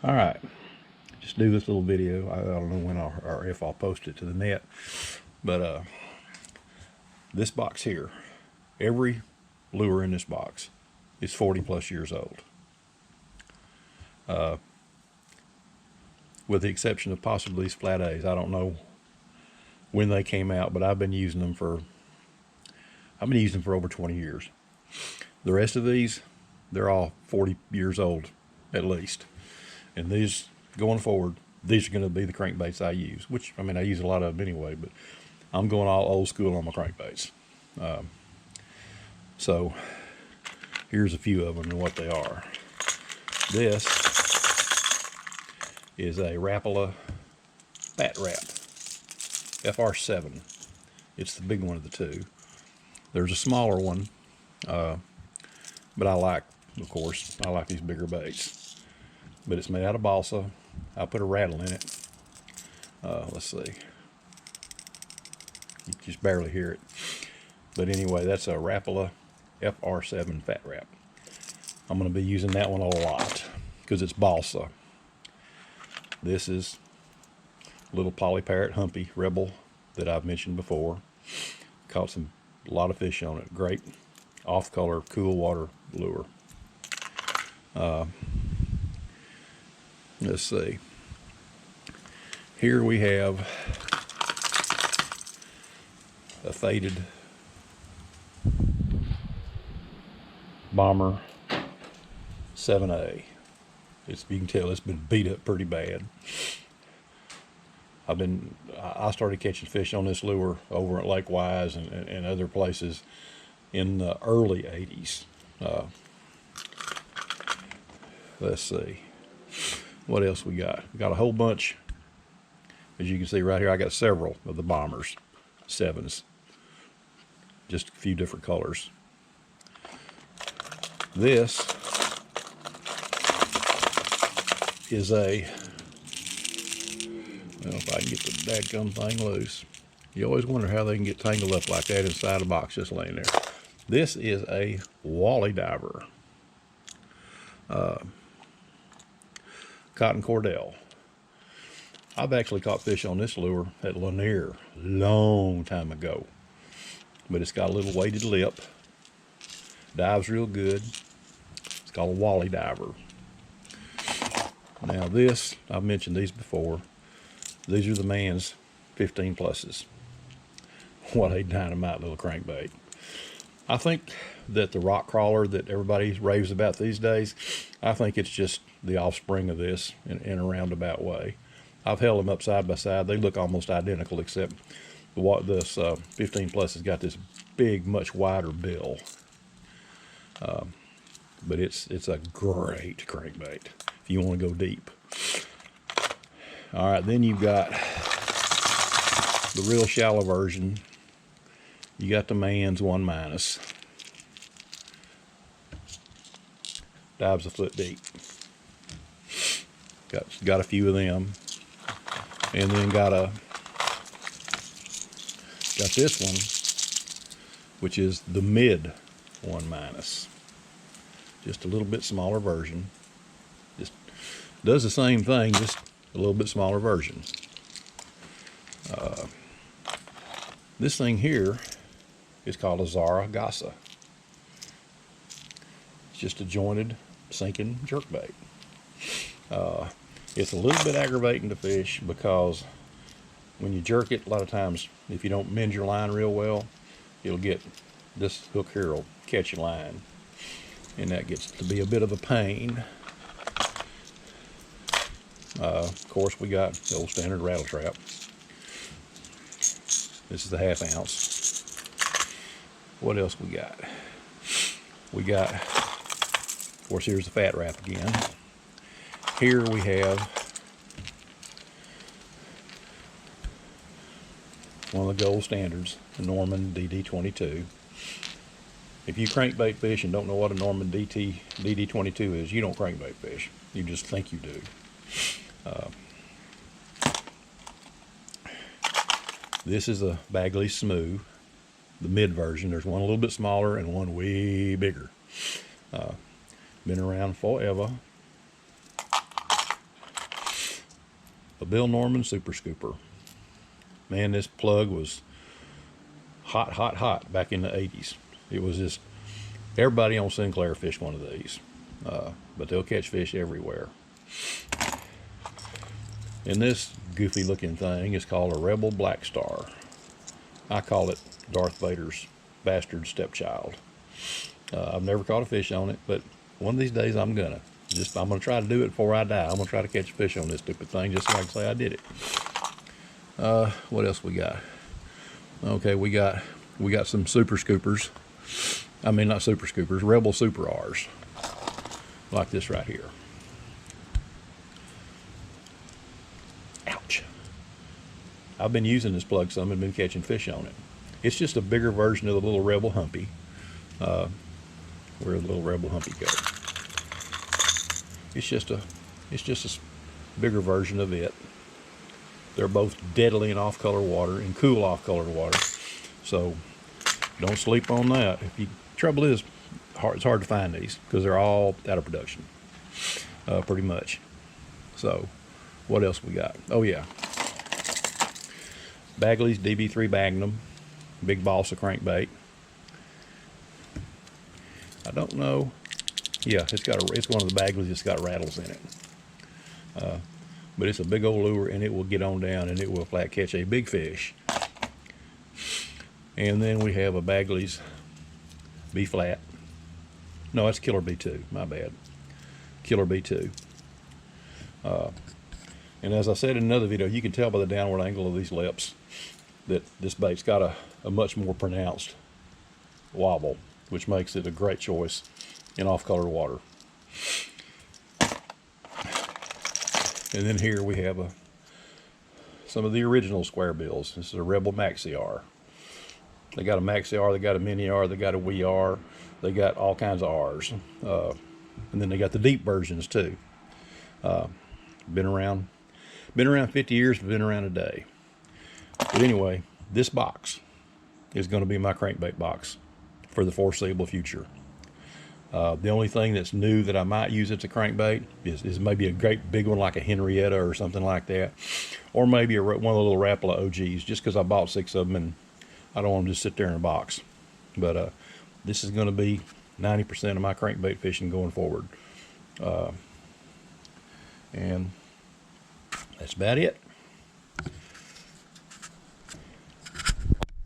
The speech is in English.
All right, just do this little video. I don't know when or if I'll post it to the net, but this box here, every lure in this box is 40 plus years old, with the exception of possibly these flat A's. I don't know when they came out, but I've been using them for over 20 years. The rest of these, they're all 40 years old at least, and these going forward, these are going to be the crankbaits I use, which, I mean, I use a lot of them anyway, but I'm going all old school on my crankbaits. So here's a few of them and what they are. This is a Rapala Fat Wrap FR7. It's the big one of the two. There's a smaller one, but I like these bigger baits. But it's made out of balsa. I put a rattle in it. Let's see. You just barely hear it. But anyway, that's a Rapala FR7 Fat Wrap. I'm going to be using that one a lot because it's balsa. This is little poly parrot humpy rebel that I've mentioned before. Caught a lot of fish on it. Great off color, cool water lure. Let's see. Here we have a faded Bomber 7A. You can tell it's been beat up pretty bad. I started catching fish on this lure over at Lake Wise and other places in the early 80s. Let's see. What else we got? We got a whole bunch. As you can see right here, I got several of the Bombers 7s. Just a few different colors. This is a, well, if I can get the dadgum thing loose. You always wonder how they can get tangled up like that inside a box just laying there. This is a Wally Diver. Cotton Cordell. I've actually caught fish on this lure at Lanier long time ago. But it's got a little weighted lip. Dives real good. It's called a Wally Diver. Now this, I've mentioned these before. These are the man's 15 pluses. What a dynamite little crankbait. I think that the rock crawler that everybody raves about these days, I think it's just the offspring of this in a roundabout way. I've held them up side by side. They look almost identical, except this 15 plus has got this big, much wider bill. But it's a great crankbait if you want to go deep. All right, then you've got the real shallow version. You got the man's 1-. Dives a foot deep. Got a few of them. And then got this one, which is the mid 1-. Just a little bit smaller version. Just does the same thing, just a little bit smaller version. This thing here is called a Zaragoza. It's just a jointed sinking jerkbait. It's a little bit aggravating to fish because when you jerk it, a lot of times if you don't mend your line real well, you'll get this hook here will catch your line, and that gets to be a bit of a pain. Of course, we got the old standard rattle trap. This is the 1/2 ounce. What else we got? We got, of course, here's the Fat Wrap again. Here we have one of the gold standards, the Norman DD22. If you crankbait fish and don't know what a Norman DD22 is, you don't crankbait fish. You just think you do. This is a Bagley Smooth, the mid version. There's one a little bit smaller and one way bigger. Been around forever. a Bill Norman Super Scooper. Man, this plug was hot, hot, hot back in the 80s. It was just, everybody on Sinclair fished one of these. But they'll catch fish everywhere. And this goofy looking thing is called a Rebel Black Star. I call it Darth Vader's bastard stepchild. I've never caught a fish on it, but one of these days I'm gonna try to do it before I die. I'm gonna try to catch a fish on this stupid thing, just so I can say I did it. What else we got? Okay, we got some Super Scoopers. I mean, not Super Scoopers, Rebel Super R's, like this right here. Ouch! I've been using this plug some and been catching fish on it. It's just a bigger version of the little Rebel Humpy. Where the little Rebel Humpy go? It's just a bigger version of it. They're both deadly in off-color water and cool off-color water, so don't sleep on that. Trouble is, it's hard to find these because they're all out of production, pretty much. So, what else we got? Oh yeah, Bagley's DB3 Magnum, big balsa crankbait. I don't know. Yeah, it's one of the Bagleys that's got rattles in it. But it's a big old lure, and it will get on down, and it will flat catch a big fish. And then we have a Bagley's B-flat. No, that's Killer B2. My bad. Killer B2. And as I said in another video, you can tell by the downward angle of these lips that this bait's got a much more pronounced wobble, which makes it a great choice in off-color water. And then here we have some of the original square bills. This is a Rebel Maxi R. They got a Maxi R, they got a Mini R, they got a Wee R, they got all kinds of R's. And then they got the deep versions too. Been around 50 years, been around a day. But anyway, this box is going to be my crankbait box for the foreseeable future. The only thing that's new that I might use as a crankbait is maybe a great big one like a Henrietta or something like that, or maybe one of the little Rapala OGs, just because I bought 6 of them and I don't want them to just sit there in a box. But this is going to be 90% of my crankbait fishing going forward. And that's about it.